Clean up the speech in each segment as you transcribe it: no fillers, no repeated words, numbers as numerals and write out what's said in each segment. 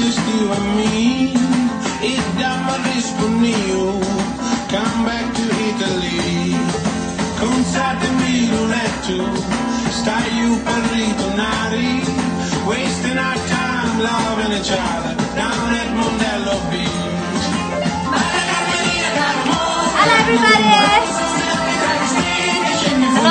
just you and me. E dammi rispondio, come back to Italy. Concerto in Milanetto, stai giù per ritornare. Wasting our time loving each other down at Mondello Beach. Hello everybody! Hello.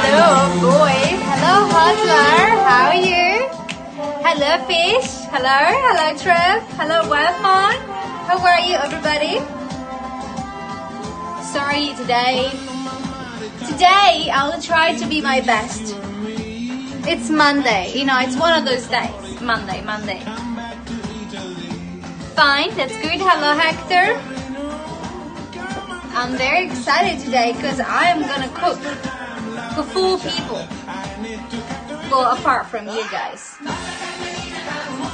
Hello boys, hello Hustler, how are you? Hello Fish, hello Trev, hello Webmon, how are you everybody? Sorry today I'll try to be my best. It's Monday, it's one of those days. Monday. Fine, that's good. Hello Hector. I'm very excited today because I'm gonna cook for 4 people. Well, apart from you guys.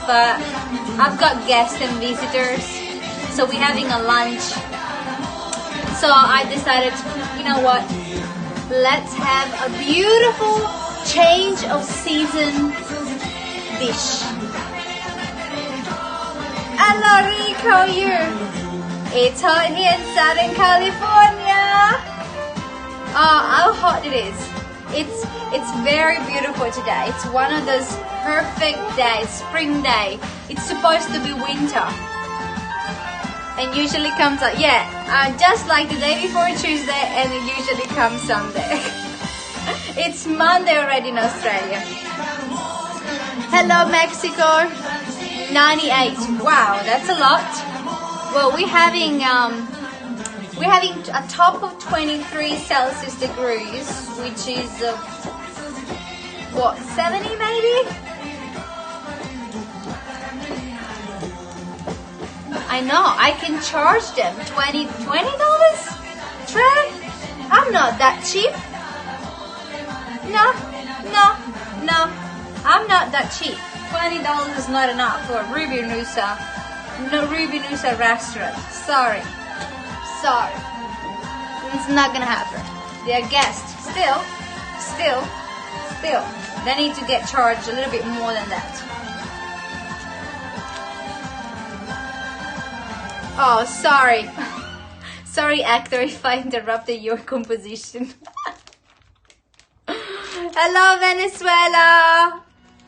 But I've got guests and visitors, so we're having a lunch. So I decided, you know what? Let's have a beautiful change of season dish. Hello Rick, how are you? It's hot here in Southern California. Oh, how hot it is. It's very beautiful today. It's one of those perfect days, spring day. It's supposed to be winter. And usually comes out, just like the day before Tuesday, and it usually comes Sunday. It's Monday already in Australia. Hello Mexico, 98. Wow, that's a lot. Well, we're having a top of 23 Celsius degrees, which is 70 maybe? I know, I can charge them $20? Trev? I'm not that cheap. No, I'm not that cheap. $20 is not enough for Ruby NOOSA restaurant. Sorry. It's not gonna happen. They're guests. Still. They need to get charged a little bit more than that. Oh, sorry. Sorry, actor, if I interrupted your composition. Hello, Venezuela.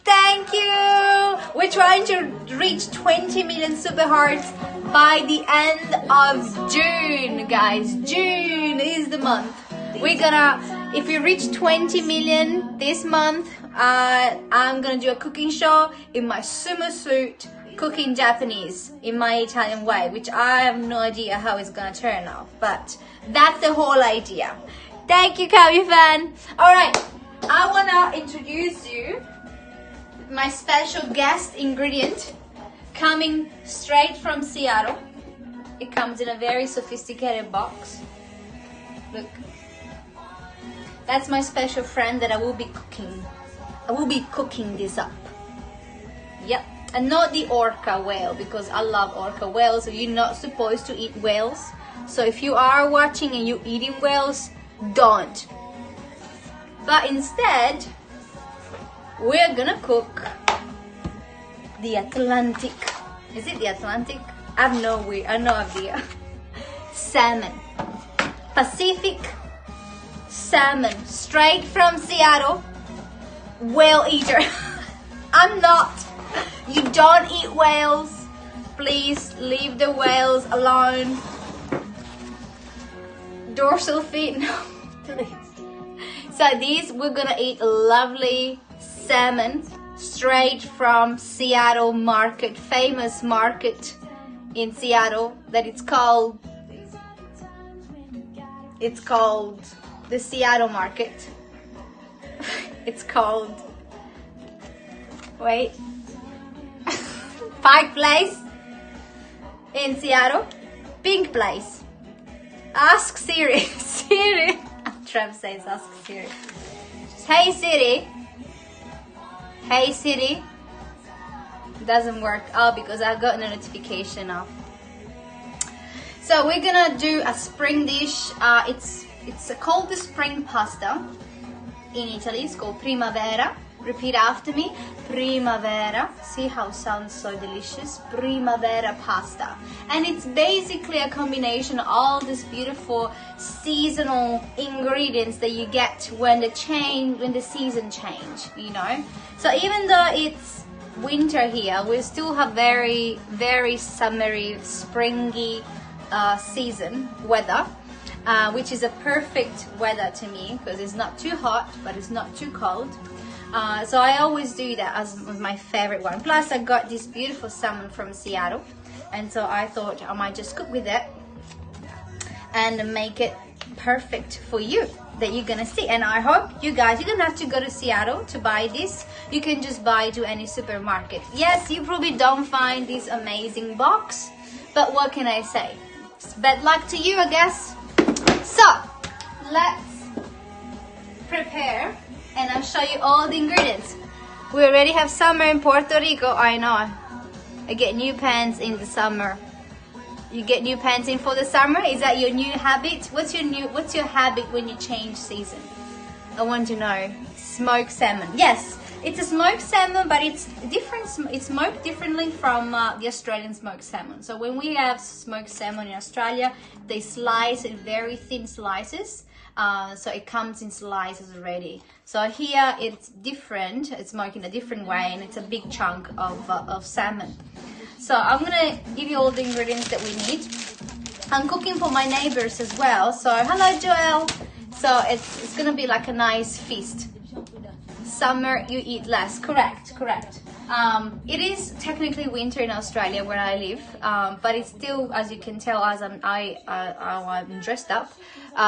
Thank you. We're trying to reach 20 million super hearts by the end of June, guys. June is the month. If we reach 20 million this month, I'm gonna do a cooking show in my sumo suit, cooking Japanese in my Italian way, which I have no idea how it's gonna turn out, but that's the whole idea. Thank you, Kami fan. All right, I wanna introduce you my special guest ingredient coming straight from Seattle. It comes in a very sophisticated box. Look, that's my special friend that I will be cooking this up. Yep, and not the orca whale, because I love orca whales, so you're not supposed to eat whales. So if you are watching and you're eating whales, don't. But instead, we're gonna cook the Atlantic. Is it the Atlantic? I have no idea. Salmon. Pacific salmon. Straight from Seattle. Whale eater. I'm not. You don't eat whales. Please leave the whales alone. Dorsal fin. No, please. So we're gonna eat a lovely salmon straight from Seattle market, famous market in Seattle that it's called the Seattle market. It's called Pike Place in Seattle. Pink Place. Ask Siri. Siri. Trev says ask Siri. Hey Siri. Hey Siri. doesn't work out because I got a notification now. So we're gonna do a spring dish. It's called the spring pasta in Italy. It's called primavera. Repeat after me. Primavera. See how it sounds so delicious. Primavera pasta. And it's basically a combination of all these beautiful seasonal ingredients that you get when the season change, you know. So even though it's winter here, we still have very, very summery, springy season weather, which is a perfect weather to me because it's not too hot, but it's not too cold. So I always do that as my favorite one. Plus I got this beautiful salmon from Seattle, and so I thought I might just cook with it and make it perfect for you that you're gonna see. And I hope you guys, you don't have to go to Seattle to buy this. You can just buy it to any supermarket. Yes, you probably don't find this amazing box, but what can I say? It's bad luck to you, I guess. So let's prepare and I'll show you all the ingredients. We already have summer in Puerto Rico. I know. I get new pants in the summer. You get new pants in for the summer? Is that your new habit? What's your habit when you change season? I want to know. Smoked salmon. Yes, it's a smoked salmon, but it's different. It's smoked differently from the Australian smoked salmon. So when we have smoked salmon in Australia, they slice it very thin slices. So it comes in slices already. So here it's different. It's smoked in a different way, and it's a big chunk of salmon. So I'm gonna give you all the ingredients that we need. I'm cooking for my neighbors as well. So hello, Joel. So it's gonna be like a nice feast. Summer, you eat less. Correct. It is technically winter in Australia where I live, but it's still, as you can tell, as I'm dressed up,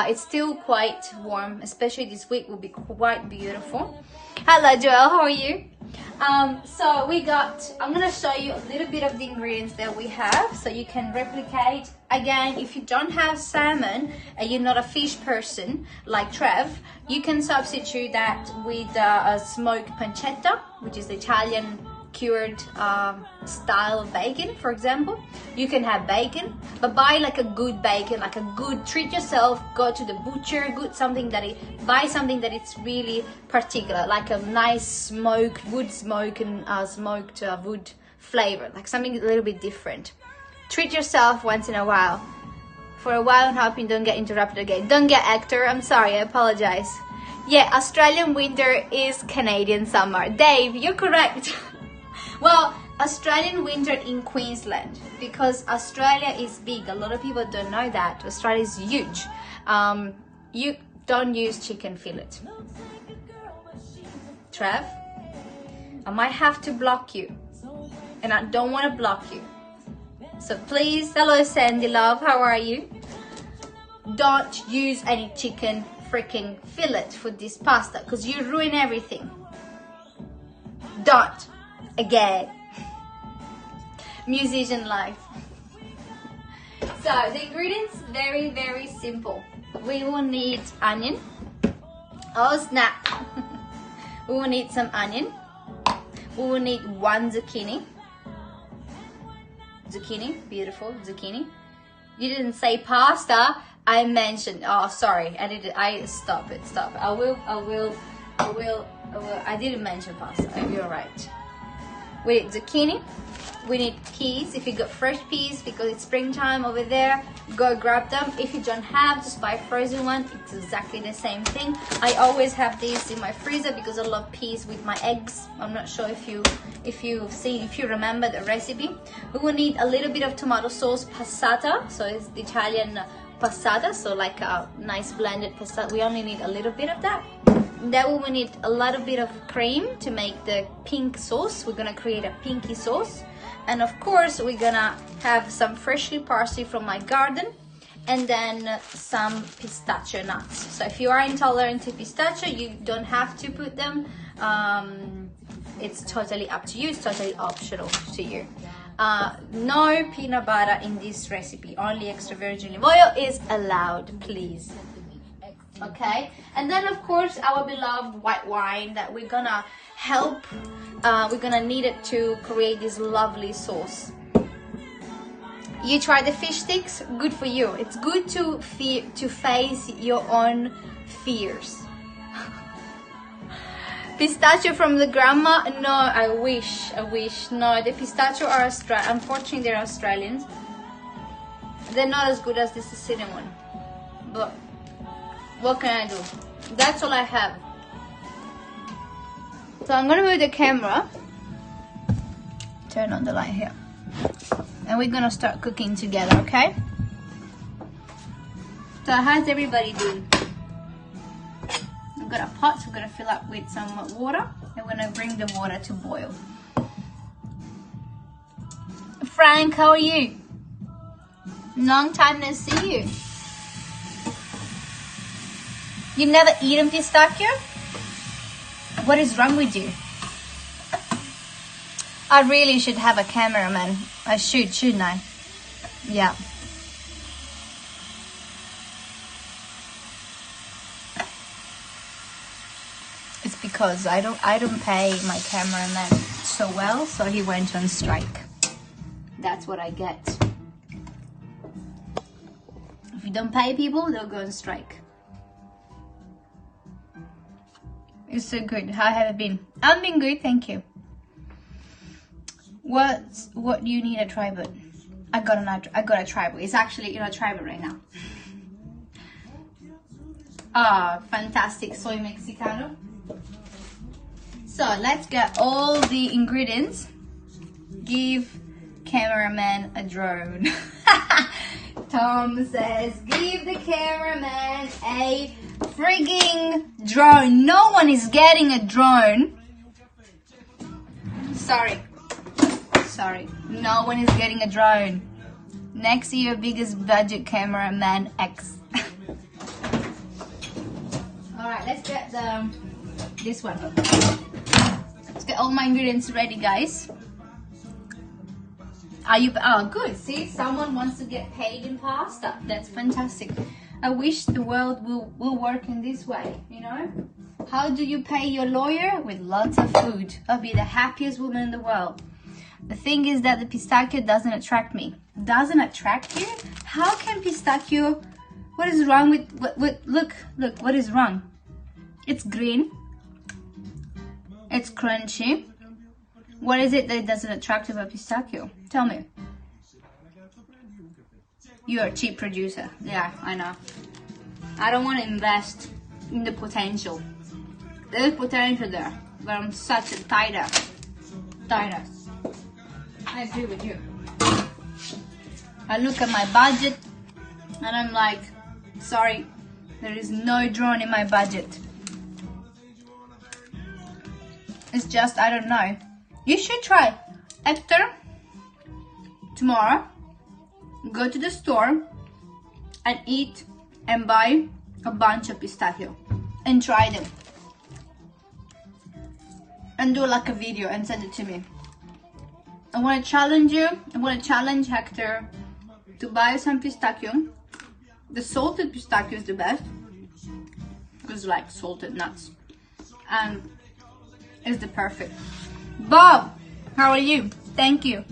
it's still quite warm. Especially this week will be quite beautiful. Hello, Joel. How are you? So I'm gonna show you a little bit of the ingredients that we have so you can replicate. Again, if you don't have salmon and you're not a fish person like Trev, you can substitute that with a smoked pancetta, which is Italian cured style of bacon, for example. You can have bacon, but buy like a good bacon, like a good, treat yourself, go to the butcher, buy something that it's really particular, like a nice smoked wood flavor, like something a little bit different. Treat yourself once in a while. For a while, I'm hoping don't get interrupted again. Don't get Hector, I'm sorry, I apologize. Yeah, Australian winter is Canadian summer. Dave, you're correct. Well, Australian winter in Queensland, because Australia is big. A lot of people don't know that. Australia is huge. You don't use chicken fillet. Trev, I might have to block you, and I don't want to block you. So please, hello Sandy love, how are you? Don't use any chicken freaking fillet for this pasta, because you ruin everything. Don't. Again. Musician life. So the ingredients, very, very simple. We will need onion. Oh snap. We will need some onion. We will need one zucchini. Zucchini, beautiful zucchini. You didn't say pasta. I mentioned. Oh, sorry. Stop it. I didn't mention pasta. You're right. We need zucchini. We need peas. If you got fresh peas, because it's springtime over there, go grab them. If you don't have, just buy a frozen one. It's exactly the same thing. I always have these in my freezer because I love peas with my eggs. I'm not sure if you remember the recipe. We will need a little bit of tomato sauce passata. So it's the Italian passata, so like a nice blended passata. We only need a little bit of that. Then we will need a little bit of cream to make the pink sauce. We're gonna create a pinky sauce. And of course, we're gonna have some freshly parsley from my garden, and then some pistachio nuts. So if you are intolerant to pistachio, you don't have to put them. It's totally up to you. It's totally optional to you. No peanut butter in this recipe. Only extra virgin olive oil is allowed, please. Okay, and then of course our beloved white wine that we're gonna help, we're gonna need it to create this lovely sauce. You try the fish sticks? Good for you. It's good to face your own fears. Pistachio from the grandma? No, I wish. No, the pistachio are unfortunately they're Australians. They're not as good as this cinnamon, but what can I do? That's all I have. So I'm gonna move the camera. Turn on the light here. And we're gonna start cooking together, okay? So how's everybody doing? We've got a pot, so we're gonna fill up with some water. And we're gonna bring the water to boil. Frank, how are you? Long time no see you. You've never eaten pistachio? What is wrong with you? I really should have a cameraman. I should, shouldn't I? Yeah. It's because I don't pay my cameraman so well, so he went on strike. That's what I get. If you don't pay people, they'll go on strike. It's so good. How have you been? I've been good, thank you. What do you need a tripod? I got a tripod. It's actually in a tripod right now. Ah, fantastic soy mexicano. So let's get all the ingredients. Give cameraman a drone. Tom says, give the cameraman a frigging drone. No one is getting a drone. Sorry, no one is getting a drone. Next year, biggest budget cameraman X. All right, let's get this one. Let's get all my ingredients ready, guys. Are you? Oh, good. See, someone wants to get paid in pasta. That's fantastic. I wish the world will work in this way. You know, how do you pay your lawyer? With lots of food. I'll be the happiest woman in the world. The thing is that the pistachio doesn't attract me. Doesn't attract you? How can pistachio? What is wrong with look? What is wrong? It's green. It's crunchy. What is it that doesn't attract about pistachio? Tell me. You're a cheap producer. Yeah, I know. I don't want to invest in the potential. There's potential there, but I'm such a tight ass. I agree with you. I look at my budget and I'm like, sorry, there is no drone in my budget. It's just, I don't know. You should try. Hector, tomorrow, go to the store and eat and buy a bunch of pistachio and try them. And do like a video and send it to me. I want to challenge you. I want to challenge Hector to buy some pistachio. The salted pistachio is the best. It's like salted nuts. And it's the perfect. Bob, how are you? Thank you.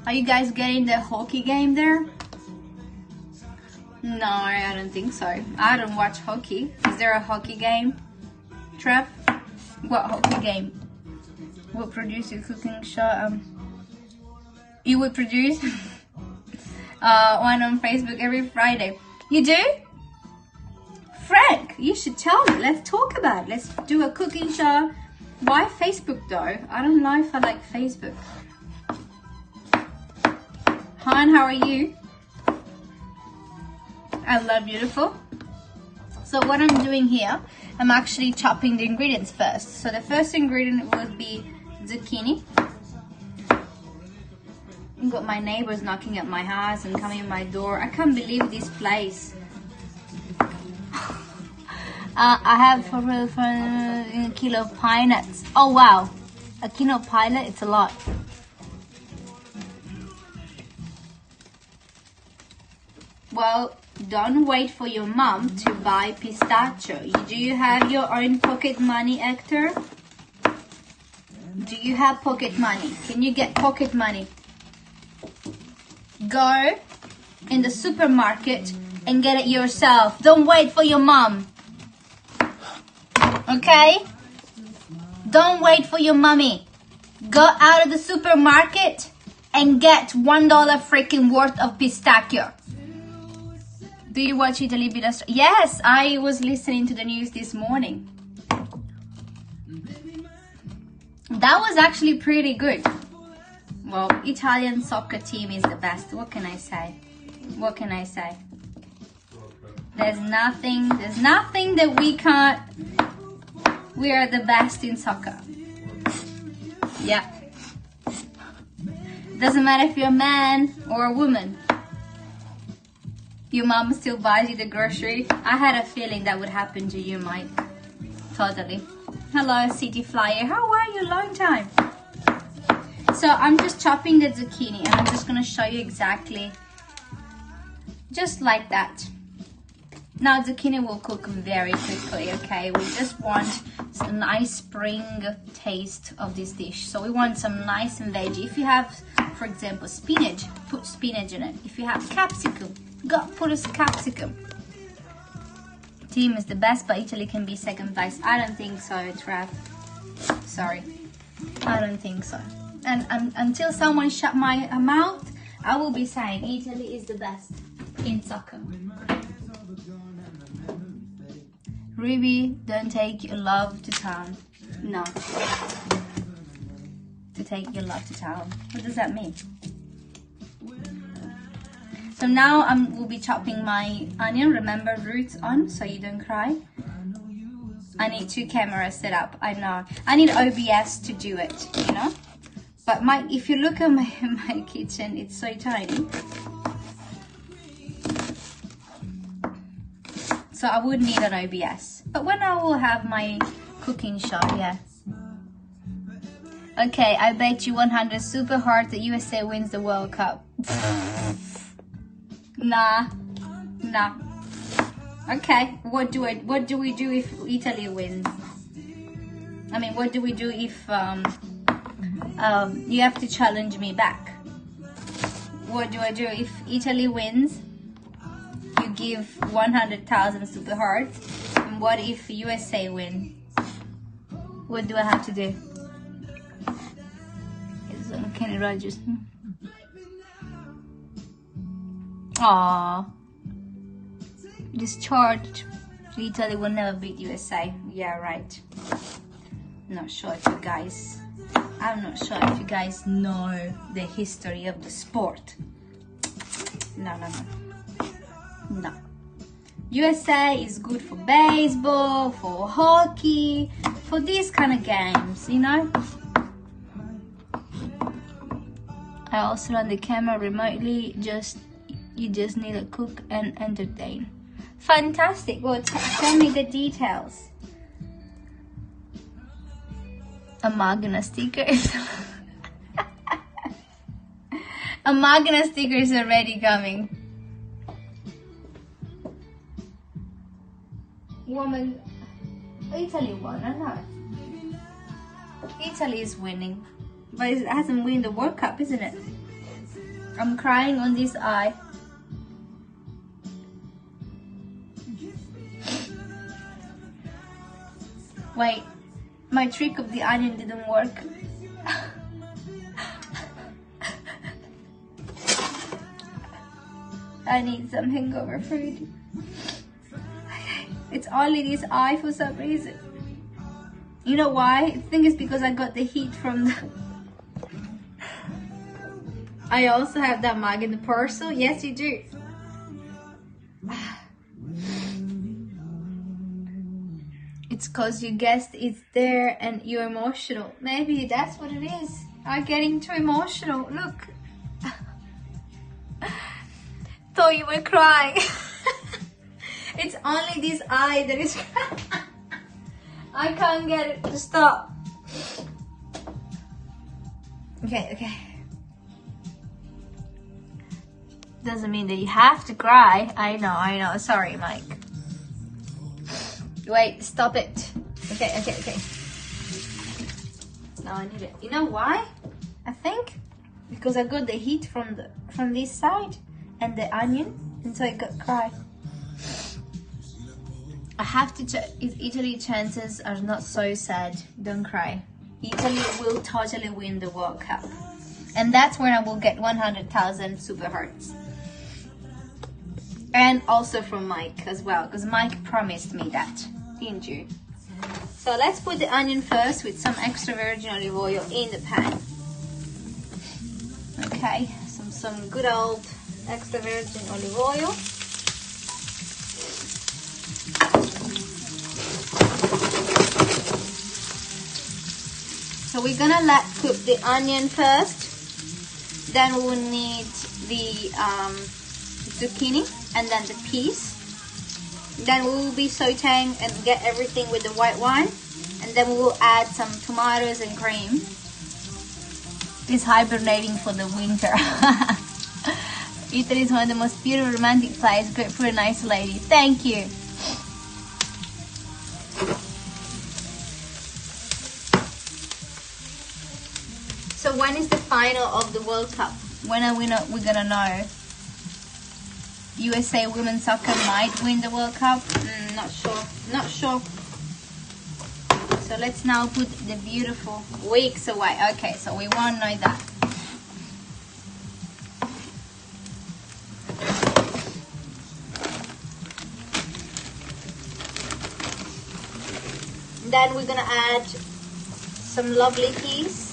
Are you guys getting the hockey game there? No, I don't think so. I don't watch hockey. Is there a hockey game? Trev? What hockey game? What produce your cooking show? You would produce one on Facebook every Friday. You do? Frank, you should tell me. Let's talk about it. Let's do a cooking show. Why Facebook though? I don't know if I like Facebook. Han, how are you? I love beautiful. So what I'm doing here, I'm actually chopping the ingredients first. So the first ingredient would be zucchini. I've got my neighbors knocking at my house and coming in my door. I can't believe this place. I have for a kilo of pine nuts. Oh wow, a kilo of pine nuts, it's a lot. Well, don't wait for your mom to buy pistachio. Do you have your own pocket money, Hector? Do you have pocket money? Can you get pocket money? Go in the supermarket and get it yourself. Don't wait for your mom. Okay? Don't wait for your mommy. Go out of the supermarket and get $1 freaking worth of pistachio. Do you watch Italy Vida? Yes, I was listening to the news this morning. That was actually pretty good. Well, Italian soccer team is the best. What can I say? What can I say? There's nothing that we can't. We are the best in soccer. Yeah. Doesn't matter if you're a man or a woman. Your mom still buys you the grocery. I had a feeling that would happen to you, Mike. Totally. Hello, City Flyer. How are you? Long time. So I'm just chopping the zucchini and I'm just going to show you exactly just like that. Now zucchini will cook very quickly, okay? We just want a nice spring taste of this dish. So we want some nice and veggie. If you have, for example, spinach, put spinach in it. If you have capsicum, put a capsicum. Team is the best, but Italy can be second place. I don't think so, Trav. Sorry. I don't think so. And until someone shut my mouth, I will be saying Italy is the best in soccer. Ruby, don't take your love to town. No. To take your love to town. What does that mean? So now we'll be chopping my onion. Remember, roots on so you don't cry. I need 2 cameras set up. I know. I need OBS to do it, you know. But if you look at my kitchen, it's so tiny. So I would need an OBS. But when I will have my cooking show, yeah. Okay, I bet you 100 super hard that USA wins the World Cup. Nah. Okay, what do we do if Italy wins? I mean, what do we do if you have to challenge me back? What do I do if Italy wins? You give 100,000 super hearts. And what if USA win? What do I have to do? It's Kenny Rogers. Aww. Discharged. Italy will never beat USA. Yeah, right. Not sure if you guys. I'm not sure if you guys know the history of the sport. No. USA is good for baseball, for hockey, for these kind of games, you know. I also run the camera remotely. You just need to cook and entertain. Fantastic. Well, tell me the details. A Magna sticker. A Magna sticker is already coming. Woman, Italy won or not? Italy is winning, but it hasn't won the World Cup, isn't it? I'm crying on this eye. Wait, my trick of the onion didn't work. I need some hangover food. It's only this eye for some reason. You know why? I think it's because I got the heat from the... I also have that mug in the parcel. Yes, you do. It's because you guessed it's there and you're emotional. Maybe that's what it is. I'm getting too emotional. Look. Thought you were crying. It's only this eye that is crying. I can't get it to stop. Okay. doesn't mean that you have to cry. I know. Sorry, Mike. Wait, stop it. Okay. Now I need it. You know why? I think because I got the heat from this side and the onion, and so it got cry. I have to check. Italy chances are not so sad. Don't cry. Italy will totally win the World Cup. And that's when I will get 100,000 super hearts. And also from Mike as well, because Mike promised me that, didn't you? So let's put the onion first with some extra virgin olive oil in the pan. Okay, some good old extra virgin olive oil. So we're gonna cook the onion first, then we'll need the zucchini and then the peas. Then we will be sauteing and get everything with the white wine, and then we will add some tomatoes and cream. It's hibernating for the winter. Italy is one of the most beautiful romantic places, great for a nice lady. Thank you. So when is the final of the World Cup? When are we're gonna know? USA women's soccer might win the World Cup. Not sure. So let's now put the beautiful weeks away. Okay, so we won't know that. Then we're gonna add some lovely peas.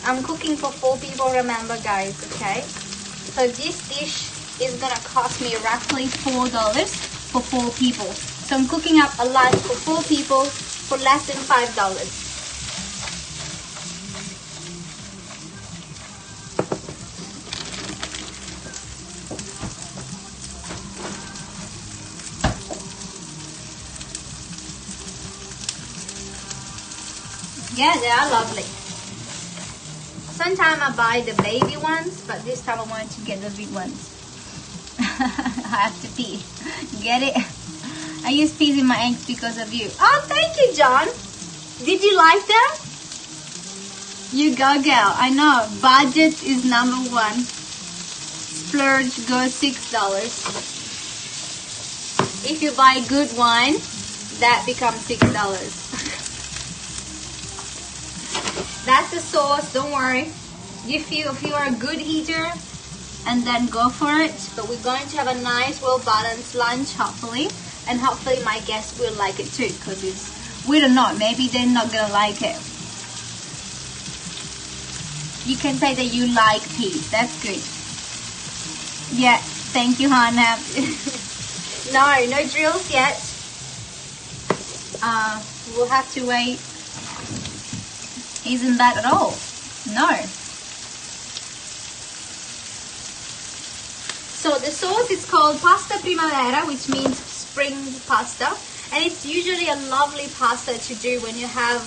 I'm cooking for 4 people, remember guys, okay? So this dish is gonna cost me roughly $4 for 4 people. So I'm cooking up a lunch for 4 people for less than $5. Yeah, they are lovely. Sometimes I buy the baby ones, but this time I wanted to get the big ones. I have to pee. Get it? I use peas in my eggs because of you. Oh, thank you, John. Did you like them? You go, girl. I know. Budget is number 1. Splurge goes $6. If you buy good wine, that becomes $6. That's the sauce, don't worry. If you are a good eater, and then go for it. But we're going to have a nice, well-balanced lunch, hopefully. And hopefully my guests will like it too, because we don't know, maybe they're not gonna like it. You can say that you like peas, that's good. Yeah, thank you, Hannah. No drills yet. We'll have to wait. Isn't that at all? No. So the sauce is called pasta primavera, which means spring pasta, and it's usually a lovely pasta to do when you have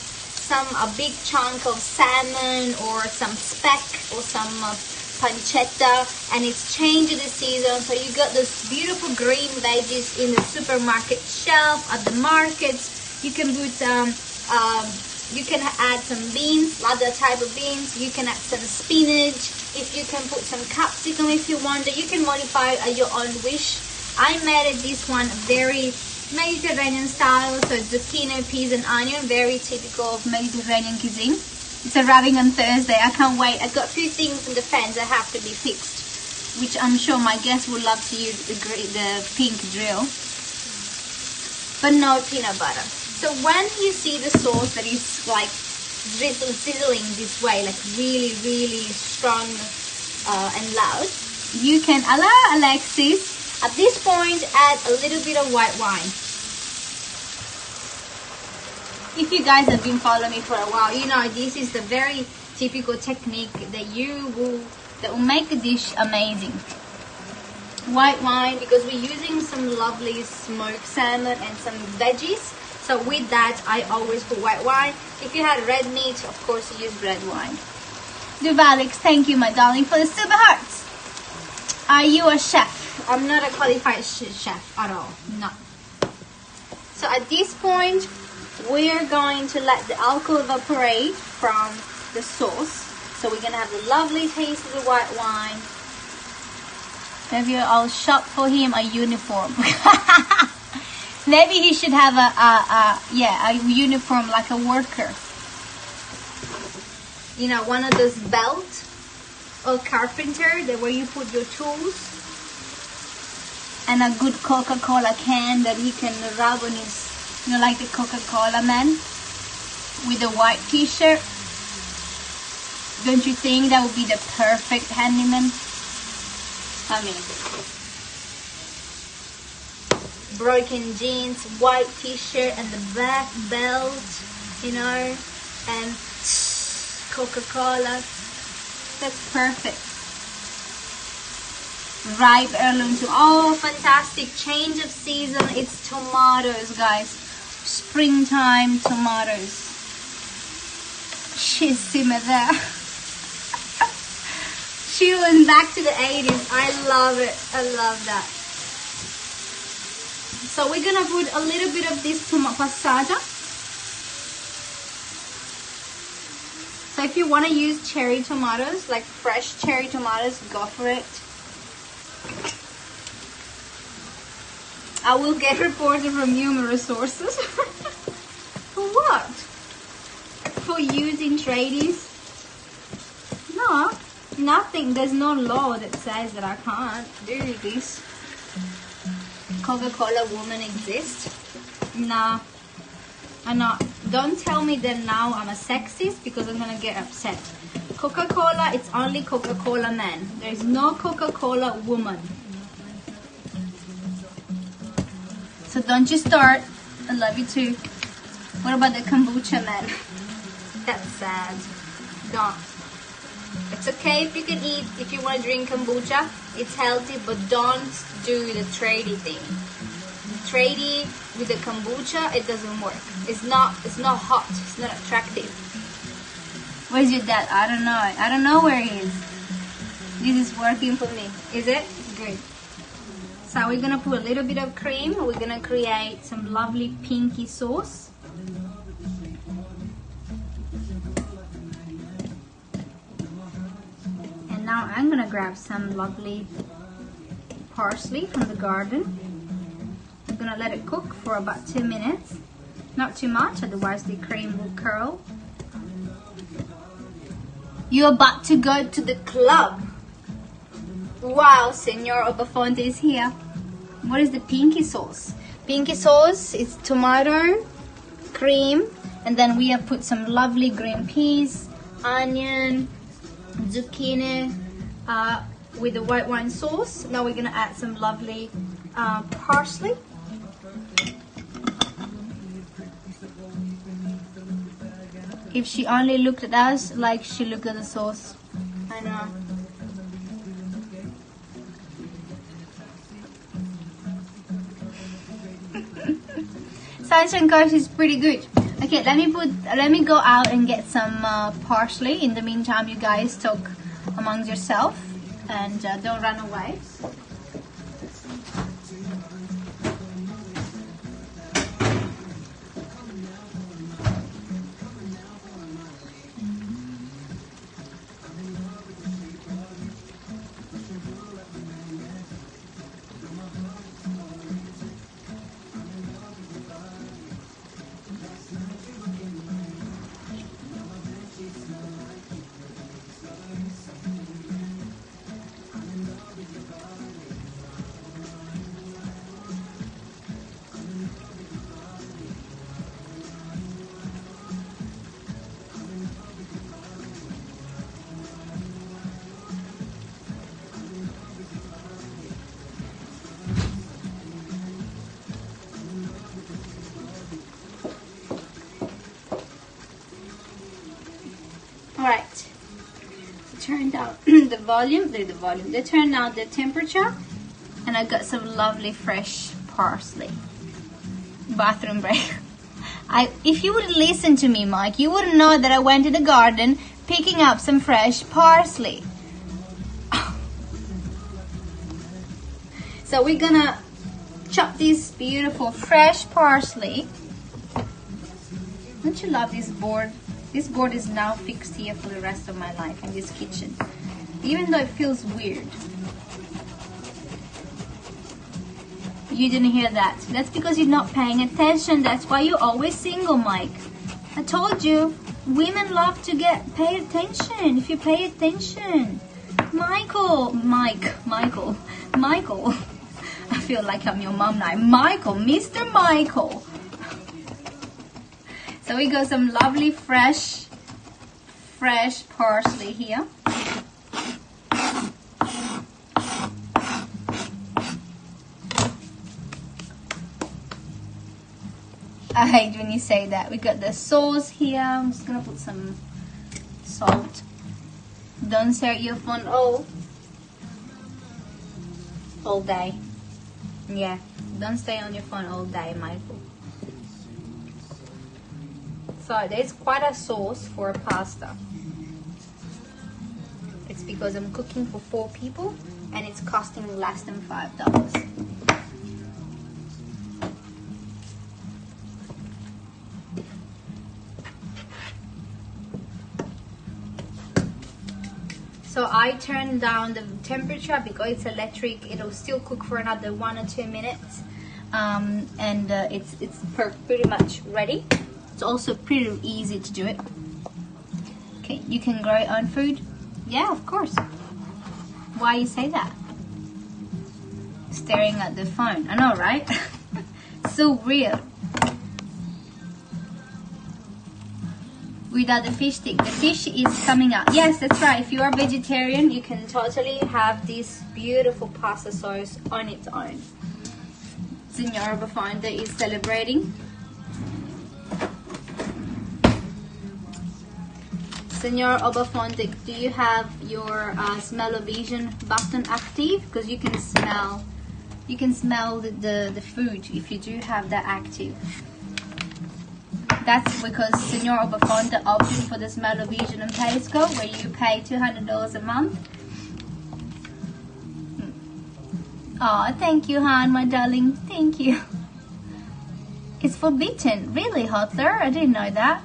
a big chunk of salmon or some speck or some pancetta, and it's changing the season. So you got those beautiful green veggies in the supermarket shelf at the markets. You can put you can add some beans, other type of beans. You can add some spinach. If you can put some capsicum if you want. You can modify at your own wish. I made this one very Mediterranean style, so zucchini, peas and onion, very typical of Mediterranean cuisine. It's arriving on Thursday. I can't wait. I've got a few things in the fence that have to be fixed, which I'm sure my guests would love to use the pink drill, but no peanut butter. So when you see the sauce that is like sizzling this way, like really, really strong and loud, you can allow Alexis at this point add a little bit of white wine. If you guys have been following me for a while, you know this is the very typical technique that will make the dish amazing. White wine, because we're using some lovely smoked salmon and some veggies. So with that, I always put white wine. If you had red meat, of course you use red wine. Duvalix, thank you, my darling, for the super hearts. Are you a chef? I'm not a qualified chef at all. No. So at this point, we're going to let the alcohol evaporate from the sauce. So we're going to have the lovely taste of the white wine. Maybe I'll shop for him a uniform. Maybe he should have a uniform like a worker. You know, one of those belts or carpenter, that where you put your tools. And a good Coca-Cola can that he can rub on his, you know, like the Coca-Cola man with a white t-shirt. Don't you think that would be the perfect handyman? I mean, broken jeans, white t-shirt, and the black belt, you know, and Coca-Cola. That's perfect. Ripe heirloom too. Oh, fantastic. Change of season. It's tomatoes, guys. Springtime tomatoes. She's simmer there. She went back to the 80s. I love it. I love that. So we're gonna put a little bit of this tomato passata. So if you want to use cherry tomatoes, like fresh cherry tomatoes, go for it. I will get reported from numerous sources. For what? For using tradies? No, nothing. There's no law that says that I can't do this. Coca-Cola woman exists? No, I'm not. Don't tell me that now I'm a sexist, because I'm gonna get upset. Coca-Cola, it's only Coca-Cola man. There is no Coca-Cola woman. So don't you start. I love you too. What about the kombucha man? That's sad. Don't. It's okay if you can eat, if you want to drink kombucha. It's healthy, but don't do the tradie thing. The tradie with the kombucha, it doesn't work. It's not hot. It's not attractive. Where's your dad? I don't know. I don't know where he is. This is working for me. Is it? Good. So we're going to put a little bit of cream. We're going to create some lovely pinky sauce. And now I'm going to grab some lovely parsley from the garden. I'm going to let it cook for about 2 minutes. Not too much, otherwise the cream will curl. You're about to go to the club. Wow, Senor Obafonte is here. What is the pinky sauce? Pinky sauce is tomato, cream, and then we have put some lovely green peas, onion, zucchini with the white wine sauce. Now we're gonna add some lovely parsley. If she only looked at us like she looked at the sauce. I know. Sunshine Coast is pretty good. Okay, let me go out and get some parsley. In the meantime, you guys talk amongst yourself and don't run away. Alright, turn down the volume, turn down the temperature, and I got some lovely fresh parsley. Bathroom break. If you would listen to me, Mike, you wouldn't know that I went to the garden, picking up some fresh parsley. So we're gonna chop this beautiful fresh parsley. Don't you love this board? This board is now fixed here for the rest of my life in this kitchen, even though it feels weird. You didn't hear that. That's because you're not paying attention. That's why you're always single, Mike. I told you, women love to pay attention. If you pay attention. Michael. I feel like I'm your mom now. Michael, Mr. Michael. So we got some lovely fresh parsley here. I hate when you say that. We got the sauce here. I'm just gonna put some salt. Don't stare at your phone all day. Yeah, don't stay on your phone all day, Michael. So there's quite a sauce for a pasta. It's because I'm cooking for 4 people and it's costing less than $5. So I turned down the temperature because it's electric. It'll still cook for another 1 or 2 minutes, it's pretty much ready. It's also pretty easy to do it. Okay, you can grow your own food. Yeah, of course. Why you say that? Staring at the phone. I know, right? So real. Without the fish stick. The fish is coming out. Yes, that's right. If you are vegetarian, you can totally have this beautiful pasta sauce on its own. Signora Bafonda is celebrating. Senor Obafonte, do you have your smell-o-vision button active? Because you can smell the food if you do have that active. That's because Senor Obafonte opted for the smell-o-vision and Periscope, where you pay $200 a month. Oh, thank you, Han, my darling. Thank you. It's forbidden. Really, Hotler? I didn't know that.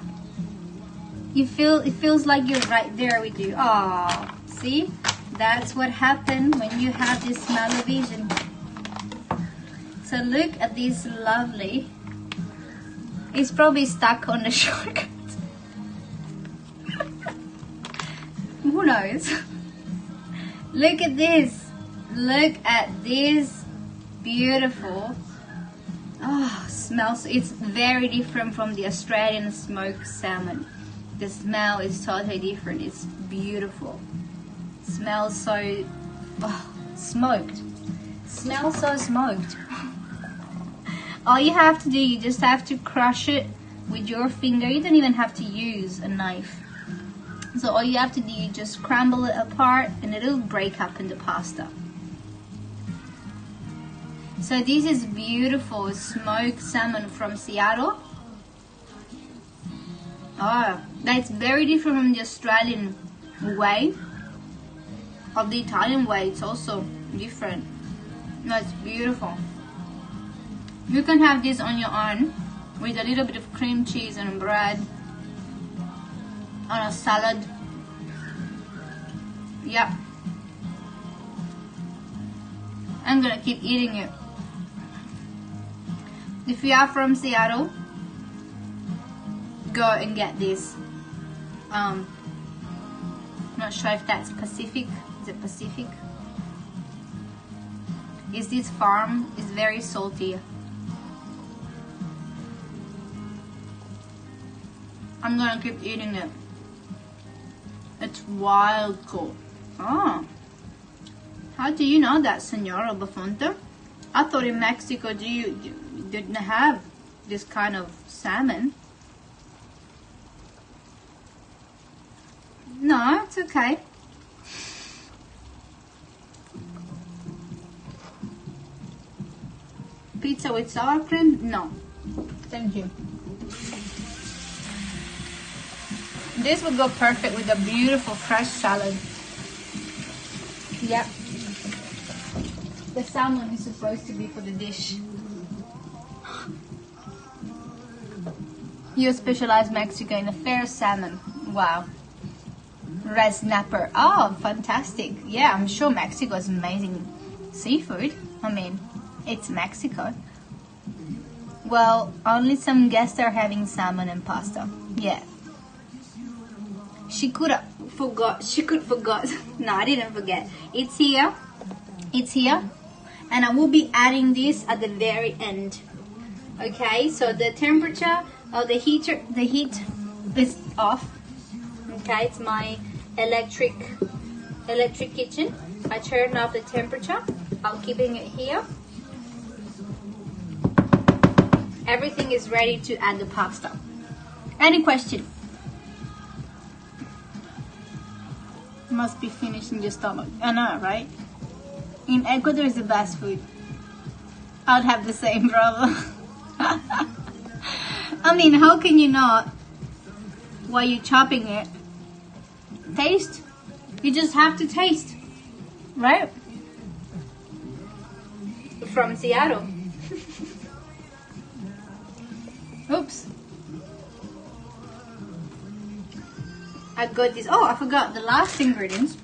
It feels like you're right there with you. Oh, see? That's what happened when you have this smell-o-vision. So look at this lovely. It's probably stuck on the shortcut. Who knows? Look at this. Look at this beautiful. Oh, smells. It's very different from the Australian smoked salmon. The smell is totally different. It's beautiful. Smells so smoked. Smells so smoked. All you have to do, you just have to crush it with your finger. You don't even have to use a knife. So all you have to do, you just crumble it apart and it'll break up in the pasta. So this is beautiful smoked salmon from Seattle. Oh, that's very different from the Australian way. Of the Italian way, it's also different. No, it's beautiful. You can have this on your own with a little bit of cream cheese and bread on a salad. Yep. I'm gonna keep eating it. If you are from Seattle, go and get this. Not sure if that's Pacific. Is it Pacific? Is this farm? It's very salty. I'm gonna keep eating it. It's wild cool. Oh, how do you know that, Senora Bafonte? I thought in Mexico you didn't have this kind of salmon. No, it's okay. Pizza with sour cream? No. Thank you. This would go perfect with a beautiful fresh salad. Yep. The salmon is supposed to be for the dish. You specialize Mexico in a fair salmon. Wow. Red snapper. Oh, fantastic. Yeah, I'm sure Mexico is amazing seafood. I mean, it's Mexico. Well, only some guests are having salmon and pasta. Yeah. She could forgot. No, I didn't forget. It's here. It's here. And I will be adding this at the very end. Okay, so the temperature of the heat is off. Okay, it's my electric kitchen. I turned off the temperature. I'm keeping it here. Everything is ready to add the pasta. Any question? Must be finished in your stomach. I know, right? In Ecuador is the best food. I'd have the same problem. I mean, how can you not, while you're chopping it, taste? You just have to taste, right? From Seattle. Oops. I got this. Oh, I forgot the last ingredients,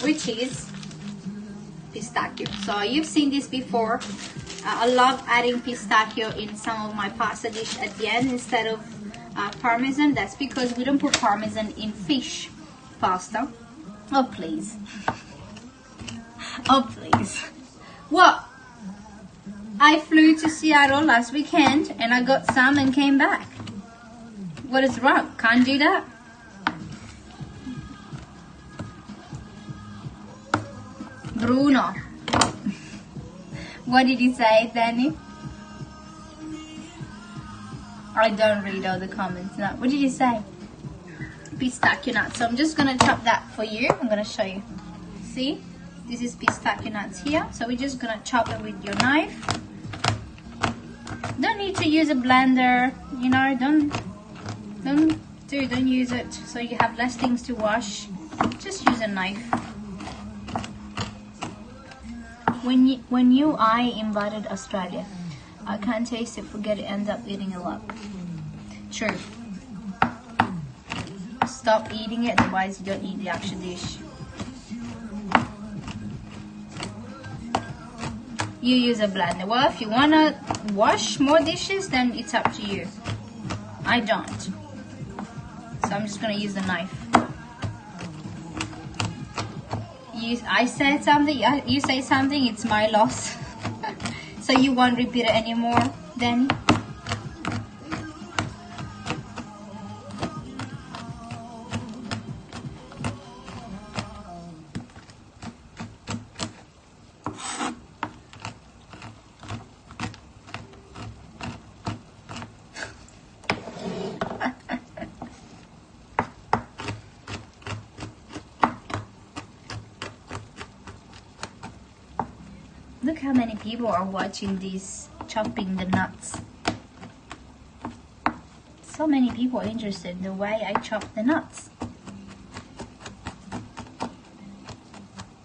which is pistachio. So you've seen this before. I love adding pistachio in some of my pasta dish at the end instead of parmesan. That's because we don't put parmesan in fish pasta. Oh, please. Oh, please. What? I flew to Seattle last weekend and I got some and came back. What is wrong? Can't do that? Bruno. What did he say, Danny? I don't read all the comments. No. What did you say? Pistachio nuts. So I'm just going to chop that for you. I'm going to show you. See? This is pistachio nuts here. So we're just going to chop it with your knife. Don't need to use a blender. You know, don't use it so you have less things to wash. Just use a knife. When I invited Australia, I can't taste it, forget it, end up eating a lot. True. Stop eating it, otherwise you don't eat the actual dish. You use a blender. Well, if you want to wash more dishes, then it's up to you. I don't. So I'm just going to use the knife. I said something, you say something, it's my loss. So you won't repeat it anymore, Danny? Look how many people are watching this chopping the nuts. So many people are interested in the way I chop the nuts.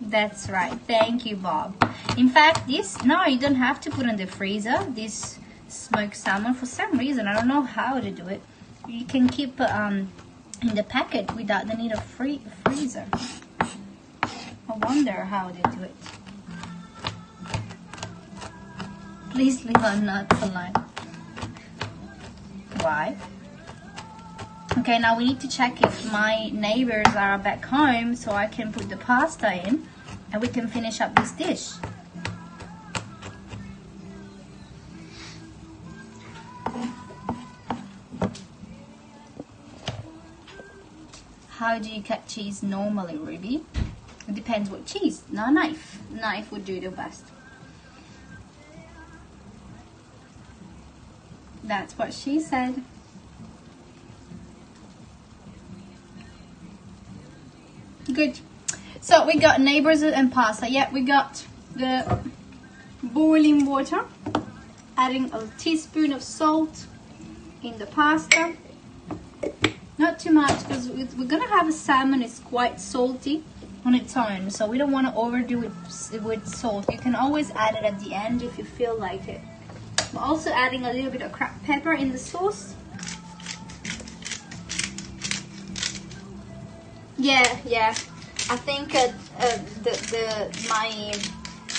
That's right. Thank you, Bob. In fact, no, you don't have to put in the freezer. This smoked salmon, for some reason, I don't know how to do it. You can keep in the packet without the need of freezer. I wonder how they do it. Please leave our nuts alone. Why? Okay, now we need to check if my neighbors are back home so I can put the pasta in and we can finish up this dish. How do you cut cheese normally, Ruby? It depends what cheese. No, knife. Knife would do the best. That's what she said. Good. So we got neighbors and pasta. Yeah, we got the boiling water. Adding a teaspoon of salt in the pasta. Not too much, because we're gonna have a salmon. It's quite salty on its own, so we don't want to overdo it with salt. You can always add it at the end if you feel like it. We're also adding a little bit of cracked pepper in the sauce. Yeah. I think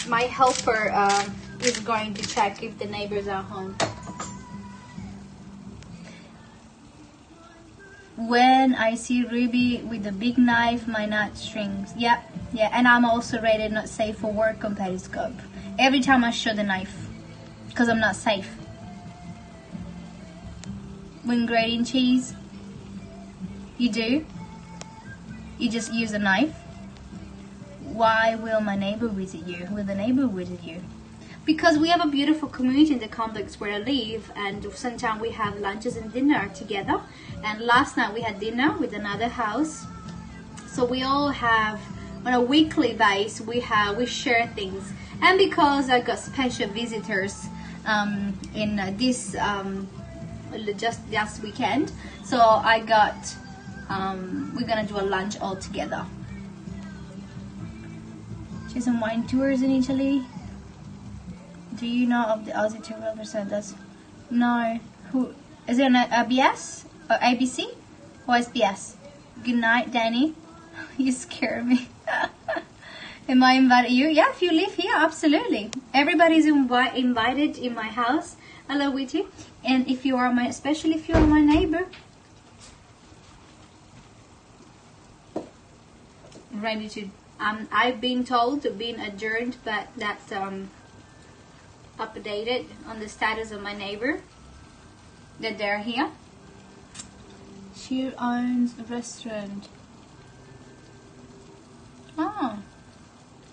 my helper is going to check if the neighbors are home. When I see Ruby with a big knife, my nut strings. Yeah, and I'm also rated not safe for work on Periscope. Every time I show the knife, because I'm not safe. When grating cheese, you do. You just use a knife. Why will my neighbor visit you? Will the neighbor visit you? Because we have a beautiful community in the complex where I live, and sometimes we have lunches and dinner together. And last night we had dinner with another house. So we all have, on a weekly basis, we share things. And because I got special visitors in this just last weekend, so I got we're gonna do a lunch all together. Cheese and wine tours in Italy. Do you know of the Aussie 12%? That's no. Who is it? On ABS or ABC or SBS? Good night, Danny. You scare me. Am I invited you? Yeah, if you live here, absolutely. Everybody's invited in my house. Hello, Witty. And if you are especially if you are my neighbor. Ready to. I've been told to be adjourned, but that's updated on the status of my neighbor that they're here. She owns a restaurant. Oh,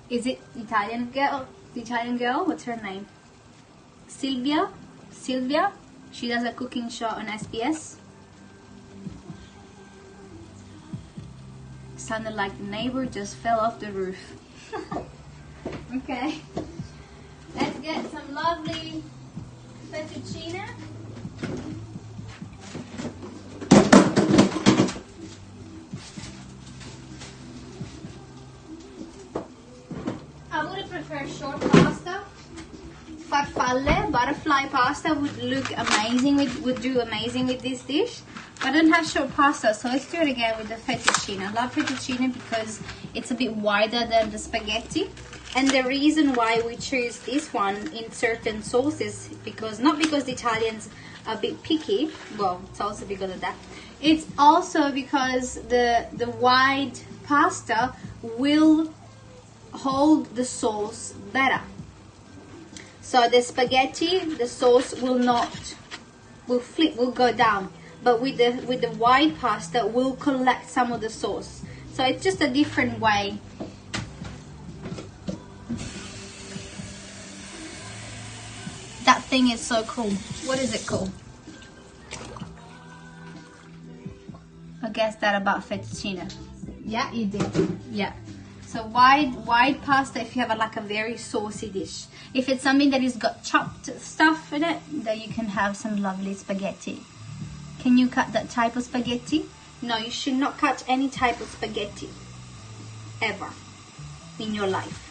is it Italian girl? The Italian girl? What's her name? Sylvia. She does a cooking show on SBS. Sounded like the neighbor just fell off the roof. Okay. Let's get some lovely fettuccine. I would prefer short pasta. Farfalle, butterfly pasta would look amazing. Would do amazing with this dish. I don't have short pasta, so let's do it again with the fettuccine. I love fettuccine because it's a bit wider than the spaghetti. And the reason why we choose this one in certain sauces, not because the Italians are a bit picky, well, it's also because of that. It's also because the wide pasta will hold the sauce better. So the spaghetti, the sauce will go down. But with the wide pasta, we'll collect some of the sauce. So it's just a different way. That thing is so cool. What is it called? I guess that about fettuccine. Yeah, you did. Yeah. So wide pasta if you have like a very saucy dish. If it's something that has got chopped stuff in it, then you can have some lovely spaghetti. Can you cut that type of spaghetti? No, you should not cut any type of spaghetti ever in your life.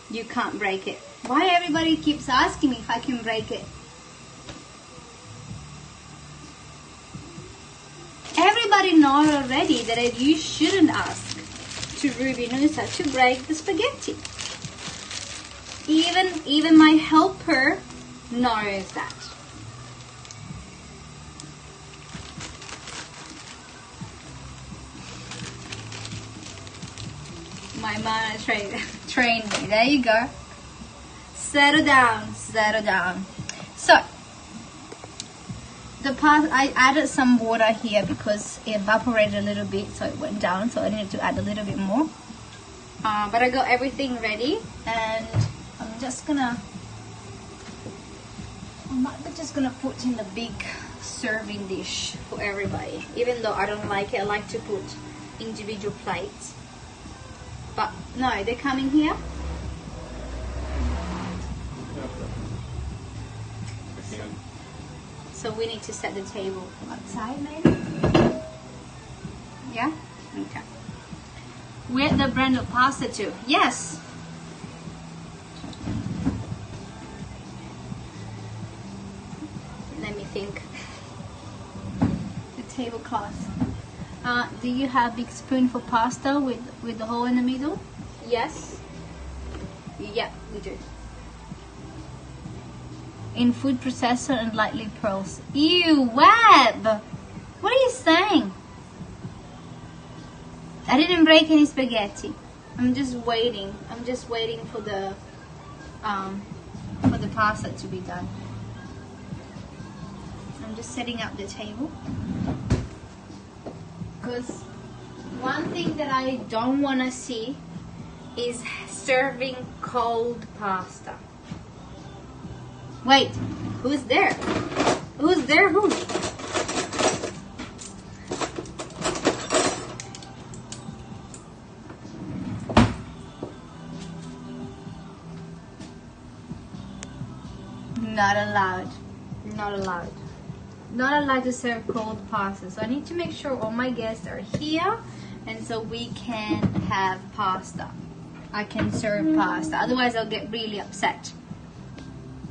You can't break it. Why everybody keeps asking me if I can break it? Everybody knows already that you shouldn't ask to Ruby NOOSA to break the spaghetti. Even my helper knows that. My mama trained me. There you go. Settle down. So the past, I added some water here because it evaporated a little bit, so it went down. So I needed to add a little bit more. But I got everything ready, and I'm just gonna put in the big serving dish for everybody. Even though I don't like it, I like to put individual plates. But no, they're coming here. So so we need to set the table outside maybe. Yeah? Okay. With the brand of pasta too. Yes. Let me think. The tablecloth. Do you have big spoon for pasta with the hole in the middle? Yes. Yeah, we do. In food processor and lightly pearls. Ew, Web! What are you saying? I didn't break any spaghetti. I'm just waiting. I'm just waiting for the pasta to be done. I'm just setting up the table. Because one thing that I don't want to see is serving cold pasta. Wait, who's there? Who's there? Who? Not allowed. Not allowed. Not allowed to serve cold pasta. So I need to make sure all my guests are here, and so we can have pasta. I can serve pasta. Otherwise, I'll get really upset.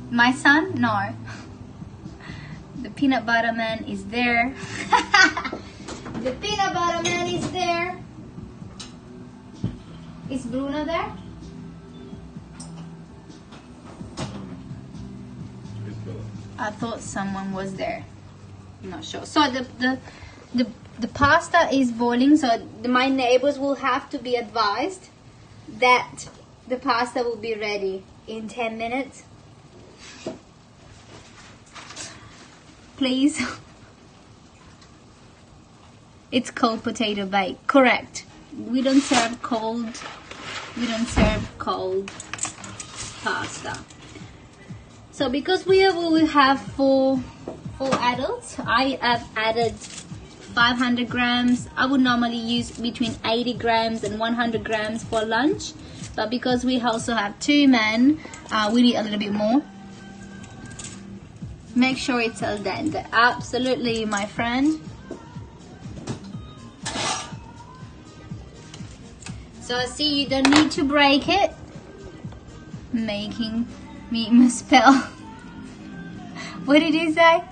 My son? No. The peanut butter man is there. The peanut butter man is there. Is Bruno there? I thought someone was there. I'm not sure. So the pasta is boiling. So my neighbors will have to be advised that the pasta will be ready in 10 minutes. Please. It's cold potato bake. Correct. We don't serve cold. We don't serve cold pasta. So because we have four adults, I have added 500 grams. I would normally use between 80 grams and 100 grams for lunch. But because we also have 2 men, we need a little bit more. Make sure it's al dente. Absolutely, my friend. So see, you don't need to break it. Making me misspell. What did you say?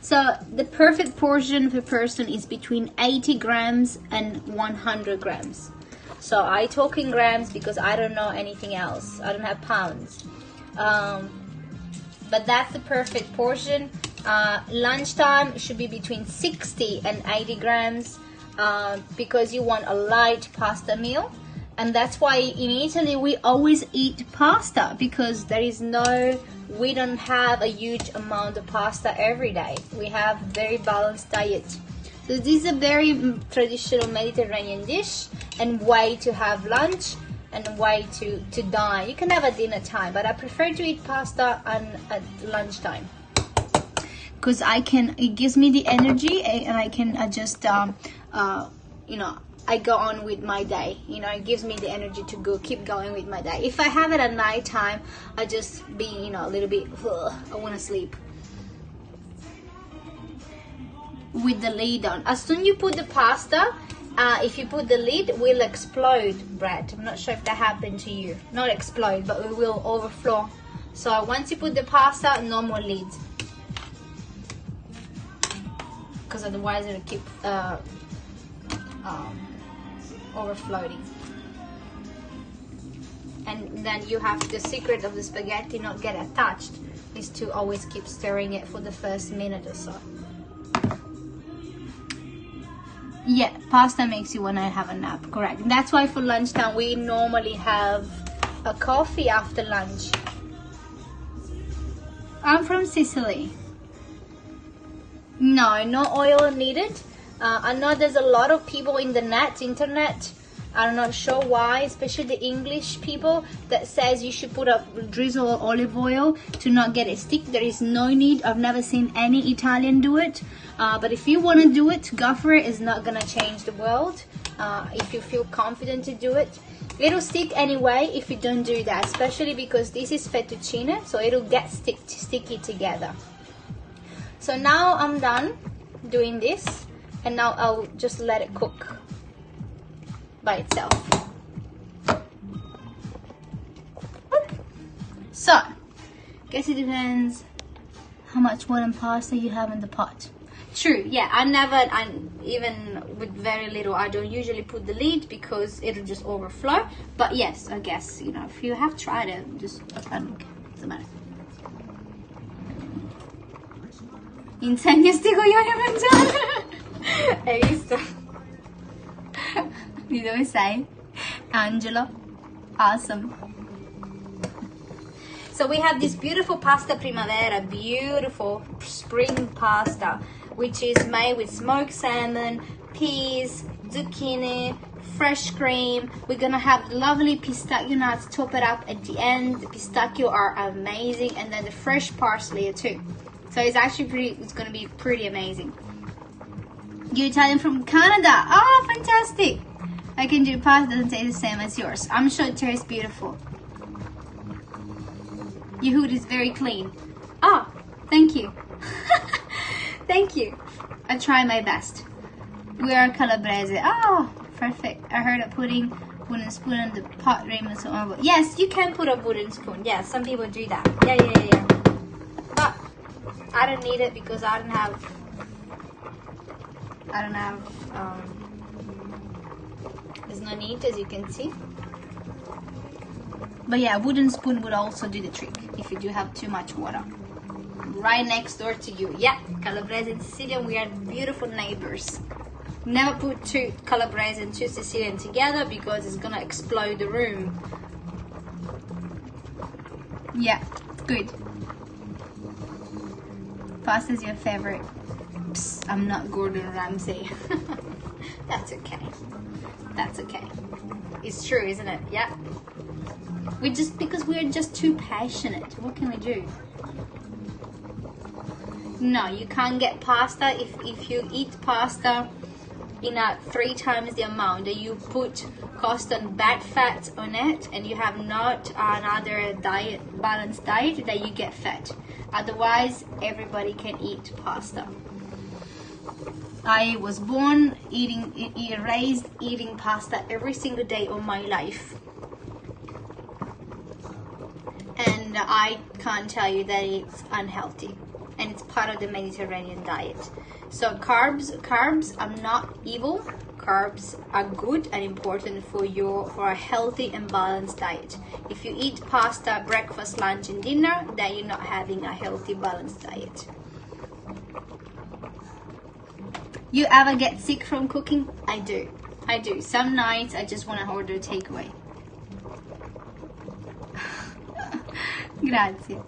So the perfect portion per person is between 80 grams and 100 grams. So I talk in grams because I don't know anything else. I don't have pounds. But that's the perfect portion. Lunchtime should be between 60 and 80 grams because you want a light pasta meal. And that's why in Italy we always eat pasta, because we don't have a huge amount of pasta every day. We have very balanced diet. So this is a very traditional Mediterranean dish, and way to have lunch and way to dine. You can have a dinner time, but I prefer to eat pasta at lunchtime because it gives me the energy, and I can just I go on with my day. It gives me the energy to keep going with my day. If I have it at night time, I just be a little bit I want to sleep. With the lid on. As soon as you put the pasta, if you put the lid, it will explode bread. I'm not sure if that happened to you. Not explode, but it will overflow. So once you put the pasta, no more lid, because otherwise it'll keep overflowing. And then you have the secret of the spaghetti not get attached is to always keep stirring it for the first minute or so. Yeah, pasta makes you want to have a nap, correct. That's why for lunchtime we normally have a coffee after lunch. I'm from Sicily. No oil needed. I know there's a lot of people in the internet, I'm not sure why, especially the English people, that says you should put a drizzle of olive oil to not get it stick. There is no need. I've never seen any Italian do it. But if you want to do it, go for it. It's not going to change the world. if you feel confident to do it. It'll stick anyway if you don't do that, especially because this is fettuccine, so it'll get sticky together. So now I'm done doing this, and now I'll just let it cook by itself. So, guess it depends how much water and pasta you have in the pot. True, yeah, even with very little, I don't usually put the lid because it'll just overflow. But yes, I guess, you know, if you have tried it, just, I don't care, doesn't matter. Insegno sti coglioni a mangiare. Hai visto? Di dove sei? Angelo. Awesome. So we have this beautiful pasta primavera, beautiful spring pasta, which is made with smoked salmon, peas, zucchini, fresh cream. We're gonna have lovely pistachio nuts, top it up at the end. The pistachio are amazing, and then the fresh parsley too. So it's actually it's gonna be pretty amazing. You're Italian from Canada. Oh, fantastic. I can do pasta, doesn't taste the same as yours. I'm sure it tastes beautiful. Your hood is very clean. Oh, thank you. Thank you. I try my best. We are Calabrese. Oh, perfect. I heard of putting wooden spoon in the pot rainbows. Yes, you can put a wooden spoon. Yeah, some people do that. Yeah. But I don't need it because I don't have there's no need, as you can see. But yeah, a wooden spoon would also do the trick if you do have too much water. Right next door to you. Yeah, Calabrese and Sicilian, we are beautiful neighbors. Never put two Calabrese and two Sicilian together because it's gonna explode the room. Yeah, good. Pasta's your favorite. Psst, I'm not Gordon Ramsay. That's okay. That's okay. It's true, isn't it? Yeah. Because we're just too passionate. What can we do? No, you can't get pasta if you eat pasta in 3 times the amount that you put constant bad fat on it, and you have not another balanced diet, that you get fat. Otherwise, everybody can eat pasta. I was born raised eating pasta every single day of my life. And I can't tell you that it's unhealthy, and it's part of the Mediterranean diet. So carbs are not evil. Carbs are good and important for a healthy and balanced diet. If you eat pasta breakfast, lunch and dinner, then you're not having a healthy, balanced diet. You ever get sick from cooking? I do. Some nights I just want to order takeaway. Grazie.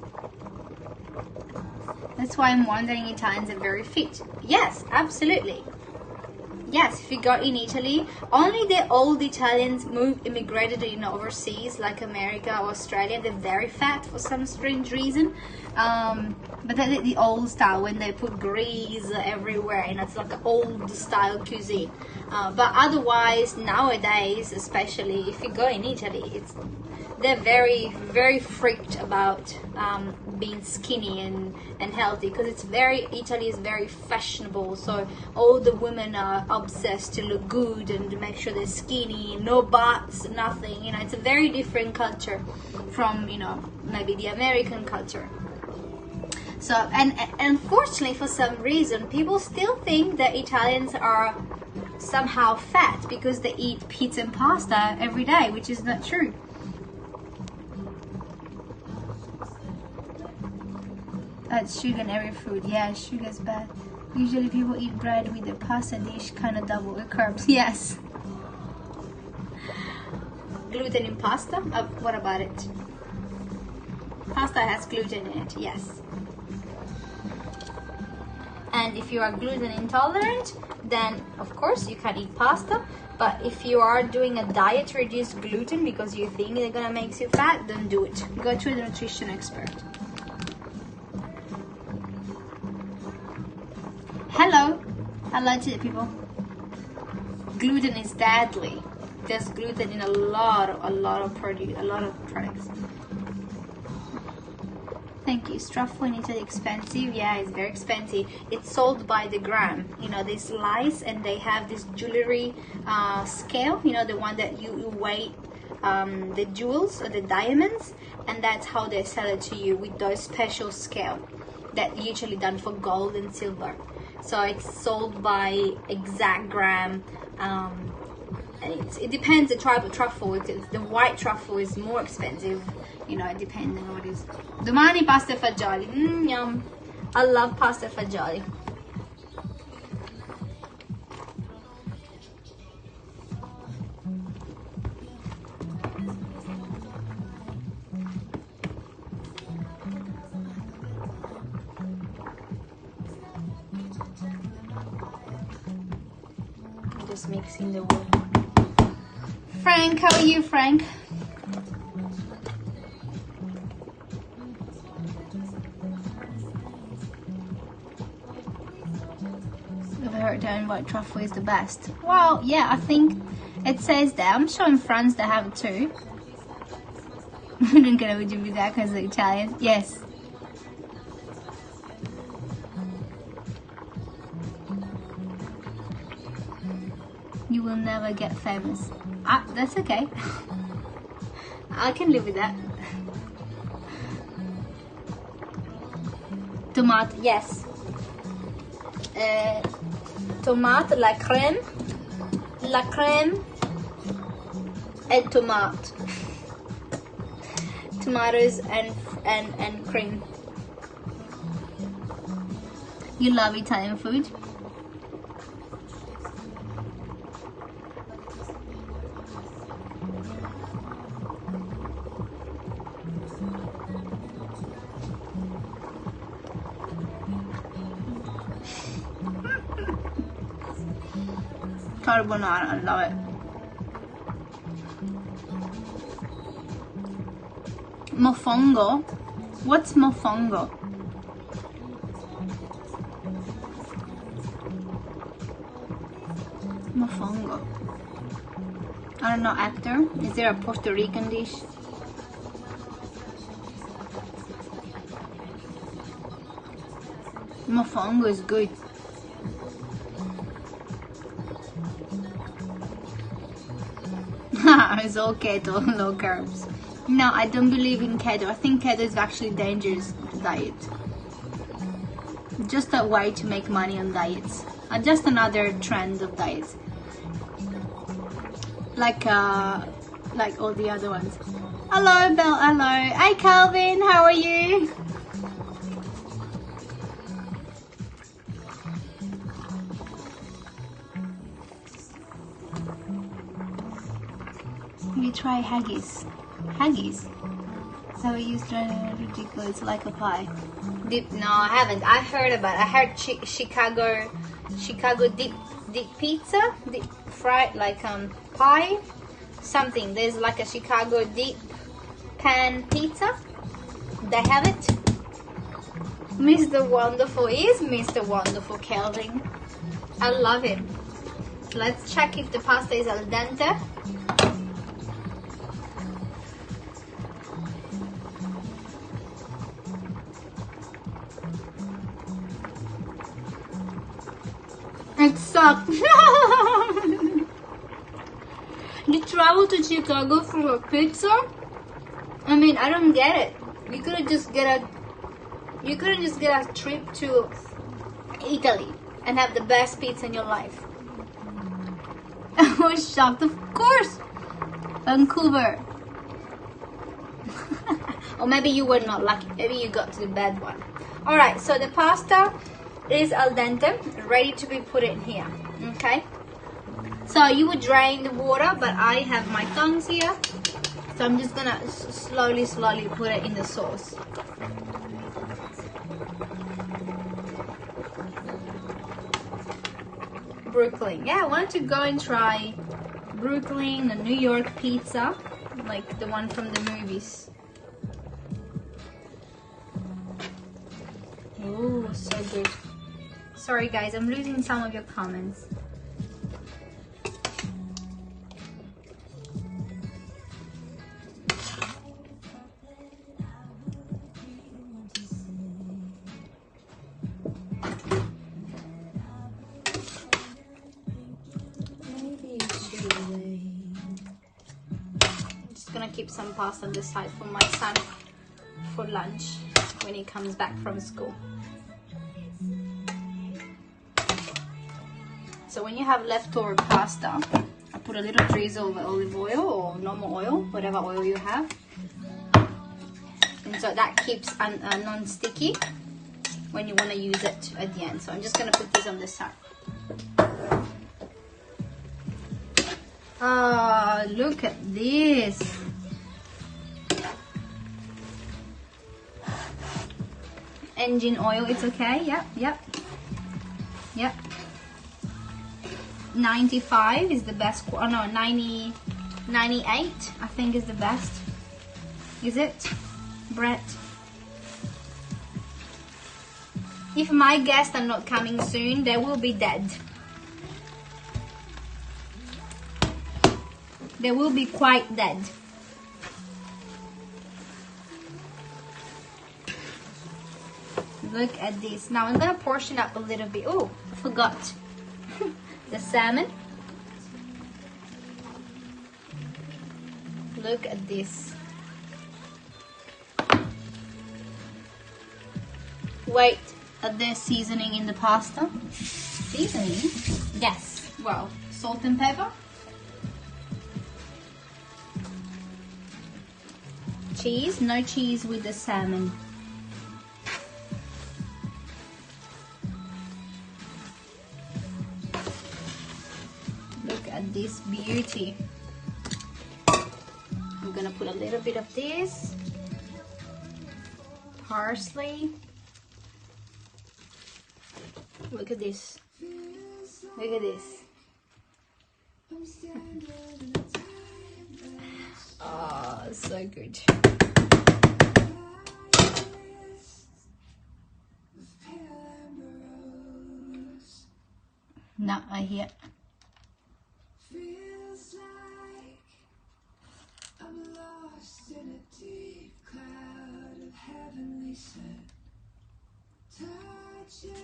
That's why I'm wondering Italians are very fit. Yes, absolutely. Yes, if you go in Italy, only the old Italians immigrated overseas, like America or Australia. They're very fat for some strange reason. But the old style, when they put grease everywhere, and it's like an old style cuisine. But otherwise, nowadays, especially if you go in Italy, they're very, very freaked about being skinny and healthy, because Italy is very fashionable. So all the women are obsessed to look good and to make sure they're skinny, no butts, nothing. It's a very different culture from maybe the American culture. So and unfortunately, for some reason, people still think that Italians are somehow fat because they eat pizza and pasta every day, which is not true. That's sugar in every food. Yeah, sugar's bad. Usually people eat bread with the pasta dish, kind of double with carbs. Yes. Gluten in pasta? What about it? Pasta has gluten in it, yes. And if you are gluten intolerant, then of course you can eat pasta. But if you are doing a diet to reduce gluten because you think they're gonna make you fat, don't do it. Go to the nutrition expert. Hello to the people. gluten is deadly. There's gluten in a lot of products. Thank you. Truffle in Italy expensive? Yeah, it's very expensive. It's sold by the gram. You know, they slice and they have this jewelry scale. You know, the one that you weigh the jewels or the diamonds, and that's how they sell it to you, with those special scale that usually done for gold and silver. So it's sold by exact gram. It depends the type of truffle. The white truffle is more expensive, you know, depending on what it is. Domani pasta e fagioli. Yum. I love pasta e fagioli. Just mixing the wood. Frank, how are you, Frank? I've heard that white truffle is the best. Well, yeah, I think it says that. I'm sure in France they have it too. Non credo che mi dà because they're Italian. Yes. You will never get famous. Ah, that's okay. I can live with that. Tomate, yes. Tomate, la crème and tomate. Tomatoes and cream. You love Italian food? Carbonara, I love it. Mofongo? What's mofongo? Mofongo. I don't know, actor. Is there a Puerto Rican dish? Mofongo is good. It's all keto, low carbs. No, I don't believe in keto. I think keto is actually dangerous diet. Just a way to make money on diets. Just another trend of diets. Like all the other ones. Hello, Belle. Hello. Hi, Calvin. How are you? You try haggis. Haggis? So we used to ridiculous. It's like a pie. Dip? No, I haven't. I heard about it. I heard Chicago deep pizza, deep fried like pie, something. There's like a Chicago deep pan pizza. They have it. Mr. Wonderful is Mr. Wonderful, Kelvin. I love it. Let's check if the pasta is al dente. It sucked. You travel to Chicago for a pizza? I mean, I don't get it. You couldn't just get a trip to Italy and have the best pizza in your life. I was shocked, of course. Vancouver. Or maybe you were not lucky. Maybe you got to the bad one. Alright, so the pasta is al dente, ready to be put in here. Okay, so you would drain the water, but I have my tongs here, so I'm just gonna slowly put it in the sauce. Brooklyn, yeah, I want to go and try Brooklyn, a New York pizza, like the one from the movies. Oh, so good. Sorry guys, I'm losing some of your comments. keep some pasta on the side for my son for lunch when he comes back from school. So when you have leftover pasta, I put a little drizzle of olive oil or normal oil, whatever oil you have. And so that keeps non-sticky when you want to use it at the end. So I'm just going to put this on the side. Oh, look at this. Engine oil, it's okay. Yep. 95 is the best. Oh no, 98 I think is the best. Is it, Brett? If my guests are not coming soon, they will be dead. They will be quite dead. Look at this. Now I'm gonna portion up a little bit. Oh, I forgot the salmon. Look at this. Wait, at the seasoning in the pasta. Seasoning? Yes. Well, salt and pepper. Cheese? No cheese with the salmon. Look at this beauty. I'm gonna put a little bit of this. Parsley. Look at this. Look at this. Oh, so good. No, I hear. Feels like I'm lost in a deep cloud of heavenly scent. Touching.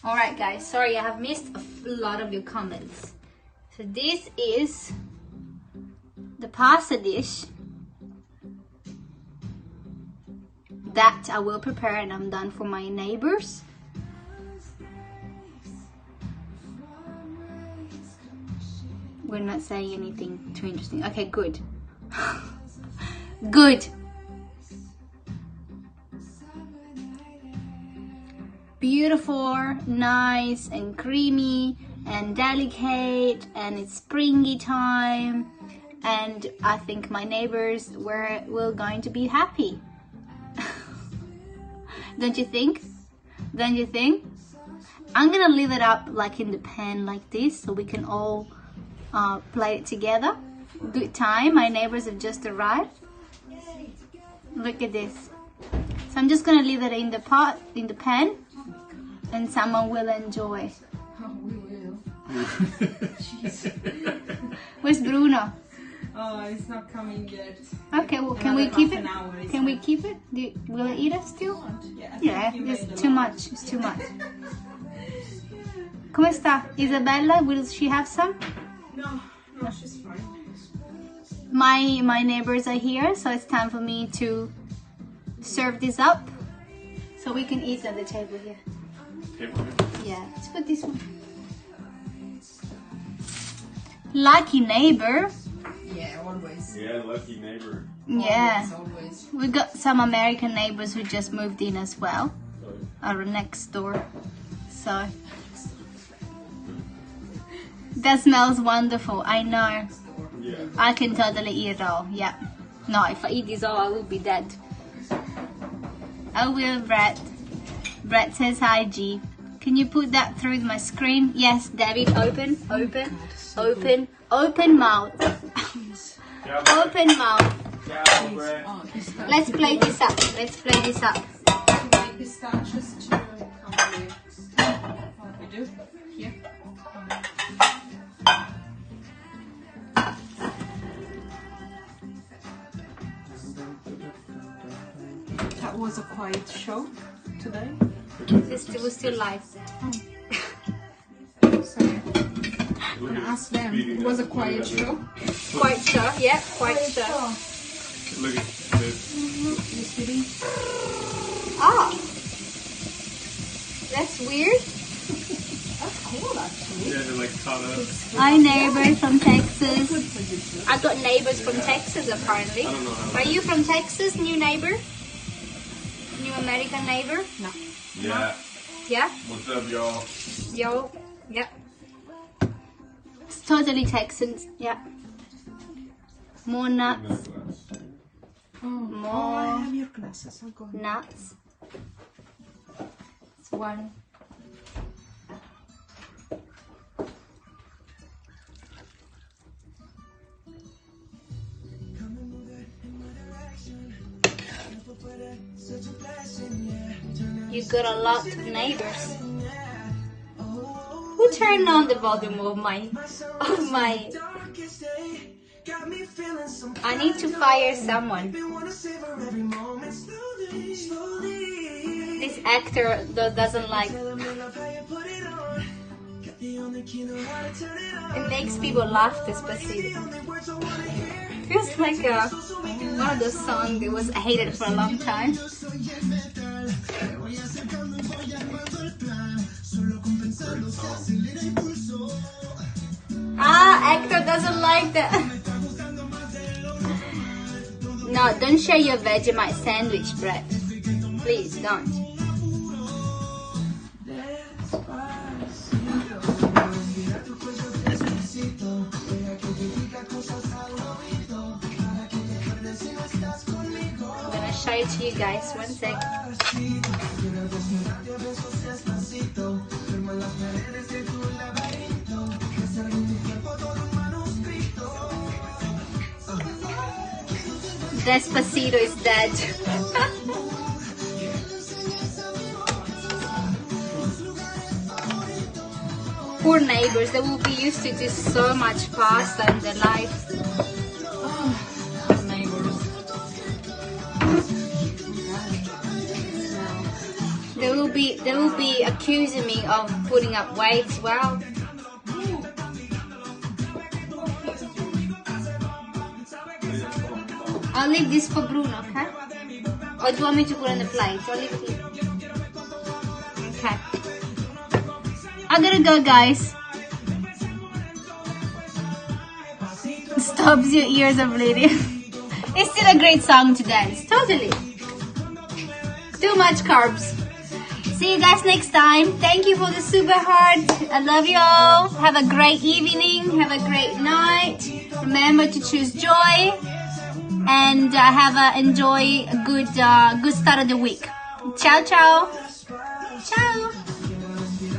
All right, guys. Sorry, I have missed a lot of your comments. So this is the pasta dish that I will prepare, and I'm done for my neighbors. We're not saying anything too interesting. Okay, good. Good. Beautiful, nice and creamy and delicate, and it's springy time, and I think my neighbors will going to be happy. Don't you think? Don't you think? I'm gonna leave it up like in the pan like this so we can all play it together. Good time. My neighbors have just arrived. Look at this. So I'm just gonna leave it in the pot, in the pan, and someone will enjoy. Oh, we will. Jeez. Where's Bruno? Oh, it's not coming yet. Okay, well, can we Another keep half it? an hour is Can we fine. keep it? Will it eat it still? Yeah, I Yeah, think you made it's a too lot. much. It's too much. Come sta? Isabella, will she have some? No, she's fine. My neighbors are here, so it's time for me to serve this up so we can eat at the table here. Yeah, let's put this one. Lucky neighbor. Yeah, always. Yeah, lucky neighbor. Yeah. Always. We got some American neighbors who just moved in as well. Our next door. So that smells wonderful. I know. Yeah. I can totally eat it all. Yeah. No, if I eat this all, I will be dead. I will, Brett. Brett says hi, G. Can you put that through my screen? Yes, David. Open, open, open, open mouth. Open mouth. Oh, pistachios. Let's play this up. Let's play this up. Pistachios to come with. What we do? Here. That was a quiet show today. This was still live. Sorry. And ask them. It was a quiet show. Quiet show, yeah, quiet show. Look at this. Ah, that's weird. That's cool, actually. Yeah, they're like caught up. Hi, neighbors from Texas. I got neighbors from Texas apparently. I don't know how. Are you from Texas, new neighbor? New American neighbor? No. Yeah. Yeah? What's up, y'all? Yo, yeah. It's totally Texans, yeah. More nuts, Oh, I more have your glasses. I'll go. nuts. It's one. You got a lot of neighbors. Who turned on the volume of my I need to fire someone. This actor doesn't like. It makes people laugh, Despacito. Feels like one of those songs that was hated for a long time. Actor doesn't like that. No, don't share your Vegemite sandwich bread. Please don't. I'm gonna show it to you guys. One sec. Despacito is dead. Poor neighbors, they will be used to do so much pasta in their life. Neighbors. They will be accusing me of putting up weight. Wow. I'll leave this for Bruno, okay? Or do you want me to put on the plate? I'll leave it here. Okay. I gotta go, guys. Stops your ears are bleeding. It's still a great song to dance. Totally. Too much carbs. See you guys next time. Thank you for the super heart. I love you all. Have a great evening. Have a great night. Remember to choose joy. And enjoy a good start of the week. Ciao, ciao. Ciao.